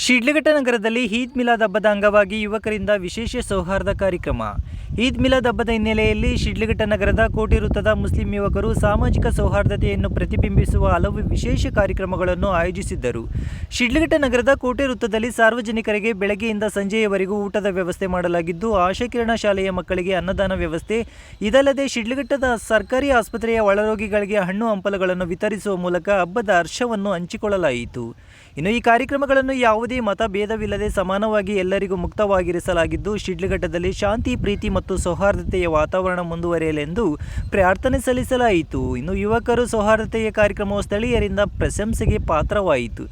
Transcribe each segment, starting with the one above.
ಶಿಡ್ಲಘಟ್ಟ ನಗರದಲ್ಲಿ ಈದ್ ಮಿಲಾದ್ ಹಬ್ಬದ ಅಂಗವಾಗಿ ಯುವಕರಿಂದ ವಿಶೇಷ ಸೌಹಾರ್ದ ಕಾರ್ಯಕ್ರಮ. ಈದ್ ಮಿಲಾದ್ ಹಬ್ಬದ ಹಿನ್ನೆಲೆಯಲ್ಲಿ ಶಿಡ್ಲಘಟ್ಟ ನಗರದ ಕೋಟೆ ವೃತ್ತದ ಮುಸ್ಲಿಂ ಯುವಕರು ಸಾಮಾಜಿಕ ಸೌಹಾರ್ದತೆಯನ್ನು ಪ್ರತಿಬಿಂಬಿಸುವ ಹಲವು ವಿಶೇಷ ಕಾರ್ಯಕ್ರಮಗಳನ್ನು ಆಯೋಜಿಸಿದ್ದರು. ಶಿಡ್ಲಘಟ್ಟ ನಗರದ ಕೋಟೆ ವೃತ್ತದಲ್ಲಿ ಸಾರ್ವಜನಿಕರಿಗೆ ಬೆಳಗ್ಗೆಯಿಂದ ಸಂಜೆಯವರೆಗೂ ಊಟದ ವ್ಯವಸ್ಥೆ ಮಾಡಲಾಗಿದ್ದು, ಆಶಾಕಿರಣ ಶಾಲೆಯ ಮಕ್ಕಳಿಗೆ ಅನ್ನದಾನ ವ್ಯವಸ್ಥೆ, ಇದಲ್ಲದೆ ಶಿಡ್ಲಘಟ್ಟದ ಸರ್ಕಾರಿ ಆಸ್ಪತ್ರೆಯ ಒಳರೋಗಿಗಳಿಗೆ ಹಣ್ಣು ಹಂಪಲುಗಳನ್ನು ವಿತರಿಸುವ ಮೂಲಕ ಹಬ್ಬದ ಹರ್ಷವನ್ನು ಹಂಚಿಕೊಳ್ಳಲಾಯಿತು. ಇನ್ನು ಈ ಕಾರ್ಯಕ್ರಮಗಳನ್ನು ಯಾವುದೇ ಮತ ಭೇದವಿಲ್ಲದೆ ಸಮಾನವಾಗಿ ಎಲ್ಲರಿಗೂ ಮುಕ್ತವಾಗಿರಿಸಲಾಗಿದ್ದು, ಶಿಡ್ಲಘಟ್ಟದಲ್ಲಿ ಶಾಂತಿ, ಪ್ರೀತಿ ಮತ್ತು ಸೌಹಾರ್ದತೆಯ ವಾತಾವರಣ ಮುಂದುವರಿಯಲೆಂದು ಪ್ರಾರ್ಥನೆ ಸಲ್ಲಿಸಲಾಯಿತು. ಇನ್ನು ಯುವಕರು ಸೌಹಾರ್ದತೆಯ ಕಾರ್ಯಕ್ರಮವು ಸ್ಥಳೀಯರಿಂದ ಪ್ರಶಂಸೆಗೆ ಪಾತ್ರವಾಯಿತು.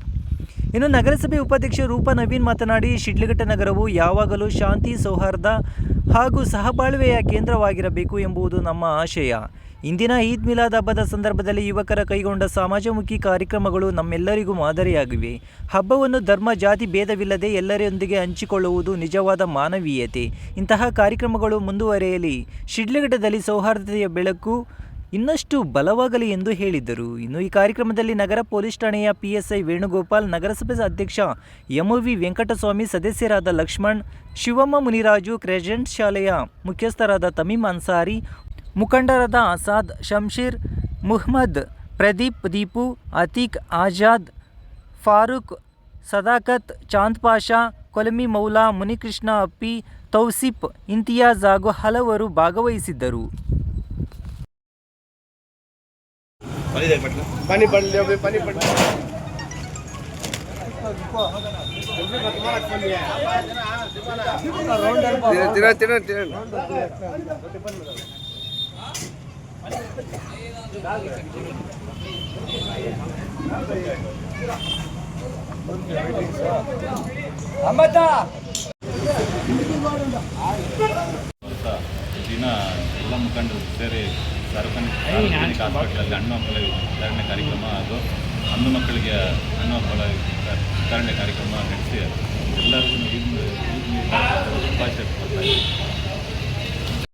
ಇನ್ನು ನಗರಸಭೆ ಉಪಾಧ್ಯಕ್ಷ ರೂಪಾ ನವೀನ್ ಮಾತನಾಡಿ, ಶಿಡ್ಲಘಟ್ಟ ನಗರವು ಯಾವಾಗಲೂ ಶಾಂತಿ, ಸೌಹಾರ್ದ ಹಾಗೂ ಸಹಬಾಳ್ವೆಯ ಕೇಂದ್ರವಾಗಿರಬೇಕು ಎಂಬುದು ನಮ್ಮ ಆಶಯ. ಇಂದಿನ ಈದ್ ಮಿಲಾದ್ ಹಬ್ಬದ ಸಂದರ್ಭದಲ್ಲಿ ಯುವಕರ ಕೈಗೊಂಡ ಸಮಾಜಮುಖಿ ಕಾರ್ಯಕ್ರಮಗಳು ನಮ್ಮೆಲ್ಲರಿಗೂ ಮಾದರಿಯಾಗಿವೆ. ಹಬ್ಬವನ್ನು ಧರ್ಮ, ಜಾತಿ ಭೇದವಿಲ್ಲದೆ ಎಲ್ಲರೊಂದಿಗೆ ಹಂಚಿಕೊಳ್ಳುವುದು ನಿಜವಾದ ಮಾನವೀಯತೆ. ಇಂತಹ ಕಾರ್ಯಕ್ರಮಗಳು ಮುಂದುವರಿಯಲಿ, ಶಿಡ್ಲಘಟ್ಟದಲ್ಲಿ ಸೌಹಾರ್ದತೆಯ ಬೆಳಕು ಇನ್ನಷ್ಟು ಬಲವಾಗಲಿ ಎಂದು ಹೇಳಿದರು. ಇನ್ನು ಈ ಕಾರ್ಯಕ್ರಮದಲ್ಲಿ ನಗರ ಪೊಲೀಸ್ ಠಾಣೆಯ PSI ವೇಣುಗೋಪಾಲ್, ನಗರಸಭೆ ಅಧ್ಯಕ್ಷ MOV ವೆಂಕಟಸ್ವಾಮಿ, ಸದಸ್ಯರಾದ ಲಕ್ಷ್ಮಣ್, ಶಿವಮ್ಮ ಮುನಿರಾಜು, ಕ್ರೆಸೆಂಟ್ ಶಾಲೆಯ ಮುಖ್ಯಸ್ಥರಾದ ತಮೀಮ್ ಅನ್ಸಾರಿ, ಮುಖಂಡರಾದ ಆಸಾದ್, ಶಂಶೀರ್, ಮುಹಮ್ಮದ್, ಪ್ರದೀಪ್, ದೀಪು, ಅತೀಕ್, ಆಜಾದ್, ಫಾರೂಕ್, ಸದಾಕತ್, ಚಾಂದ್ ಪಾಷಾ, ಕೊಲಮಿ ಮೌಲಾ, ಮುನಿಕೃಷ್ಣ, ಅಪ್ಪಿ, ತೌಸಿಫ್, ಇಂತಿಯಾಜ್ ಹಾಗೂ ಹಲವರು ಭಾಗವಹಿಸಿದ್ದರು. ದಿನ ಎಲ್ಲ ಮುಖಂಡರು ಸೇರಿ ಸಾರ್ವಜನಿಕ ಹಾಸ್ಪಿಟಲಲ್ಲಿ ಹಣ್ಣು ಹಂಪಲ ವಿತರಣೆ ಕಾರ್ಯಕ್ರಮ ಹಾಗೂ ಹಣ್ಣು ಮಕ್ಕಳಿಗೆ ಹಣ್ಣು ಹಂಪಲ ವಿತರಣೆ ಕಾರ್ಯಕ್ರಮ ನಡೆಸಿ ಎಲ್ಲರಿಗೂ ಶುಭಾಶಯ ಕೊಡ್ತಾ ಇದ್ದೀವಿ.